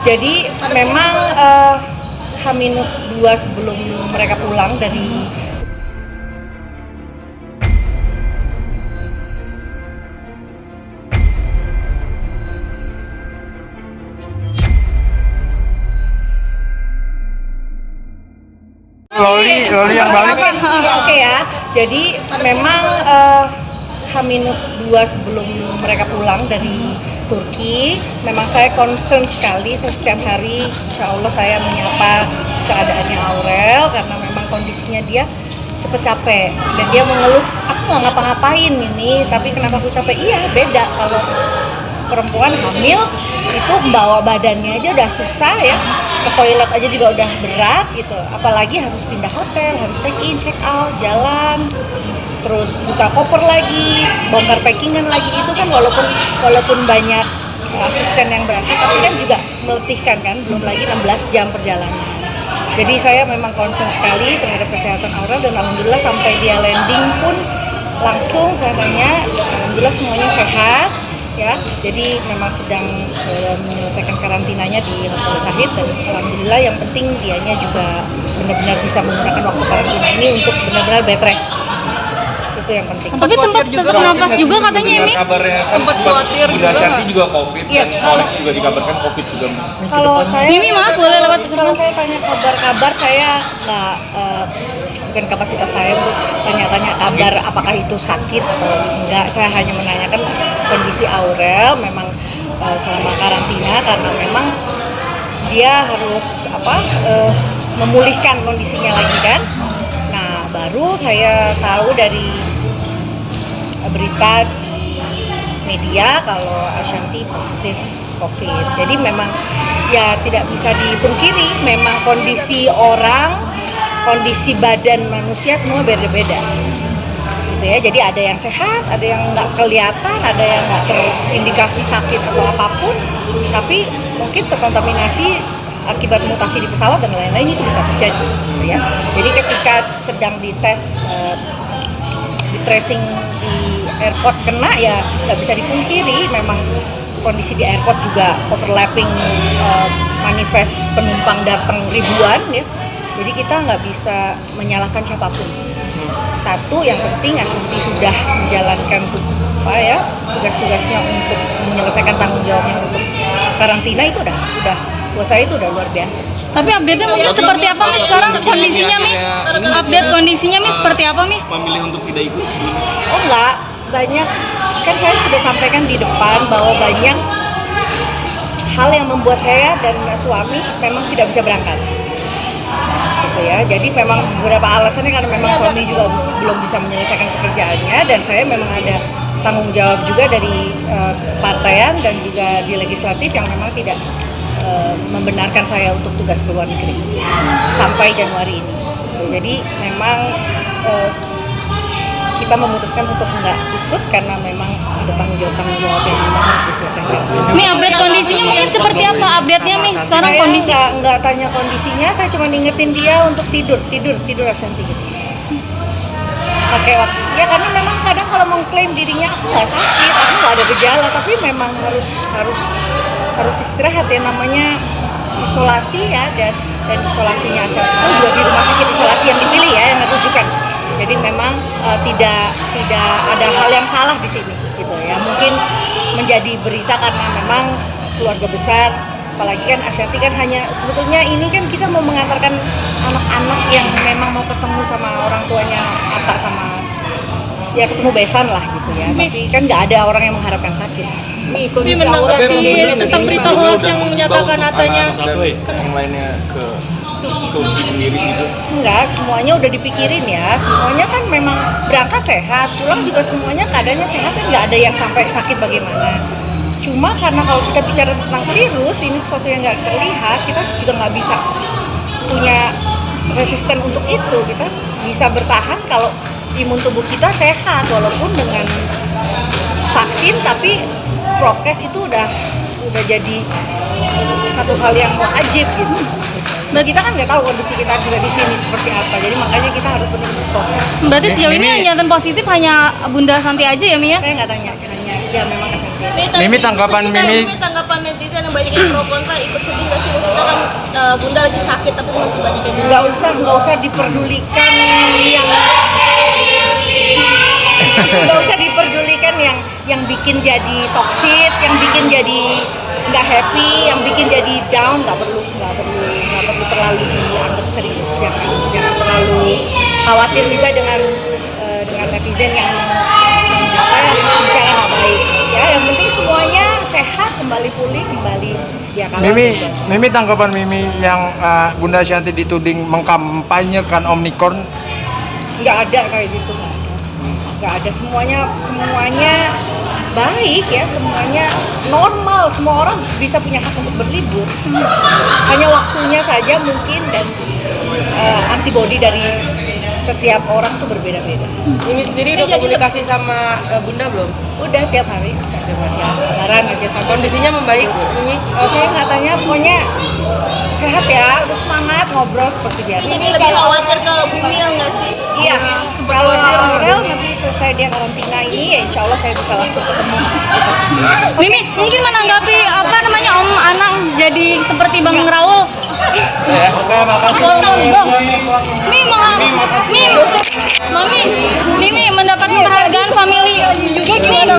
Jadi memang H-2 sebelum mereka pulang dari Loli yang balik. Oke ya. Jadi memang H-2 sebelum mereka pulang dari Turki, memang saya concern sekali. Saya setiap hari, insya Allah saya menyapa keadaannya Aurel karena memang kondisinya dia cepet capek dan dia mengeluh, aku nggak ngapa-ngapain ini, tapi kenapa aku capek? Iya beda kalau perempuan hamil itu bawa badannya aja udah susah ya, ke toilet aja juga udah berat gitu, apalagi harus pindah hotel, harus check in, check out, jalan, terus buka koper lagi, bongkar packingan lagi, itu kan walaupun banyak asisten yang berangkat, tapi kan juga meletihkan kan, belum lagi 16 jam perjalanan. Jadi saya memang concern sekali terhadap kesehatan Aurel dan alhamdulillah sampai dia landing pun langsung saya tanya, alhamdulillah semuanya sehat. Ya, jadi memang sedang menyelesaikan karantinanya di Hotel Sahid dan alhamdulillah yang penting dianya juga benar-benar bisa menggunakan waktu karantina ini untuk benar-benar bed rest. Itu yang penting. Tapi tempat sesak napas juga katanya ini. Kabarnya kan sempat khawatir Bunda Ashanti juga COVID ya, dan Kolek juga dikabarkan COVID juga. Kalau saya Mimi maaf boleh lewat kalau saya tanya kabar saya nggak bukan kapasitas saya untuk tanya-tanya kabar apakah itu sakit atau enggak. Saya hanya menanyakan kondisi Aurel memang selama karantina karena memang dia harus memulihkan kondisinya lagi kan. Nah, baru saya tahu dari berita di media kalau Ashanti positif COVID. Jadi memang ya tidak bisa dipungkiri memang kondisi orang, kondisi badan manusia semua beda-beda. Gitu ya. Jadi ada yang sehat, ada yang nggak kelihatan, ada yang nggak terindikasi sakit atau apapun, tapi mungkin terkontaminasi akibat mutasi di pesawat dan lain-lain itu bisa terjadi. Gitu ya. Jadi ketika sedang dites, di tracing di airport kena ya nggak bisa dipungkiri memang kondisi di airport juga overlapping manifest penumpang datang ribuan ya. Jadi kita nggak bisa menyalahkan siapapun. Satu yang penting Ashanti sudah menjalankan tugas-tugasnya untuk menyelesaikan tanggung jawabnya untuk karantina itu udah buat saya itu udah luar biasa. Tapi update-nya mungkin seperti apa Mi sekarang kondisinya Mi? Update kondisinya Mi seperti apa Mi? Memilih untuk tidak ikut sebelumnya. Oh enggak, banyak kan saya sudah sampaikan di depan bahwa banyak hal yang membuat saya dan suami memang tidak bisa berangkat. Gitu ya. Jadi memang beberapa alasannya karena memang suami juga belum bisa menyelesaikan pekerjaannya dan saya memang ada tanggung jawab juga dari kepartaian dan juga di legislatif yang memang tidak membenarkan saya untuk tugas ke luar negeri sampai Januari ini. Jadi memang kita memutuskan untuk nggak ikut karena memang ada tanggung jawab yang memang harus diselesaikan. Mi update kondisinya mungkin seperti apa update-nya Mi sekarang Saya kondisi? nggak tanya kondisinya, saya cuma ngingetin dia untuk tidur Ashanti gitu. Pakai waktu. Ya karena memang kadang kalau mengklaim dirinya aku nggak sakit, aku nggak ada gejala, tapi memang harus istirahat ya, namanya isolasi ya dan isolasinya Ashanti itu juga di rumah sakit isolasi yang dipilih ya yang rujukan. Jadi memang tidak ada hal yang salah di sini gitu ya. Mungkin menjadi berita karena memang keluarga besar, apalagi kan Ashanti kan hanya sebetulnya ini kan kita mau mengantarkan anak-anak yang memang mau ketemu sama orang tuanya Atta sama ya ketemu besan lah gitu ya. Tapi kan nggak ada orang yang mengharapkan sakit. Ini menanggapi tentang berita hoax yang menyatakan Atanya yang lainnya ke Turki sendiri gitu. Enggak, semuanya udah dipikirin ya. Semuanya kan memang berangkat sehat, pulang juga semuanya keadaannya sehat, kan nggak ada yang sampai sakit bagaimana. Cuma karena kalau kita bicara tentang virus, ini sesuatu yang nggak terlihat, kita juga nggak bisa punya resisten untuk itu. Kita bisa bertahan kalau imun tubuh kita sehat, walaupun dengan vaksin, tapi prokes itu udah jadi satu hal yang wajib gitu. Nah, kita kan nggak tahu kondisi kita juga di sini seperti apa, jadi makanya kita harus benar-benar prokes. Berarti sejauh ini yang nyata positif hanya Bunda Ashanti aja ya Mi ya? Saya nggak tanya, hanya ya memang Ashanti. Mimi tanggapan netizen yang banyak yang pro kontra ikut sedih nggak sih Bunda lagi sakit tapi masih banyak yang nggak usah diperdulikan yang bikin jadi toksit, yang bikin jadi nggak happy, yang bikin jadi down. Nggak perlu terlalu dianggap serius, jangan terlalu khawatir juga dengan netizen yang bicara nggak baik. Ya, yang penting semuanya sehat, kembali pulih, kembali sedia kala. Mimi tanggapan Mimi yang Bunda Ashanti dituding mengkampanyekan Omnicorn. Nggak ada kayak gitu, nggak ada. Semuanya baik ya, semuanya normal, semua orang bisa punya hak untuk berlibur. Hanya waktunya saja mungkin, dan antibody dari setiap orang tuh berbeda-beda. Mimi sendiri udah komunikasi sama Bunda belum? Udah tiap hari, ya, kabaran aja sama. Kondisinya membaik, Mimi? Saya nggak tanya, pokoknya sehat ya, terus semangat ngobrol seperti biasa. Jadi lebih khawatir ke Bumil nggak sih? Iya, kalau Aurel nanti selesai dia karantina ini, ya insya Allah saya bisa langsung ketemu secepatnya. Mimi, mungkin menanggapi Om Anang jadi seperti Bang Raul. Mimi mendapat penghargaan family juga gimana?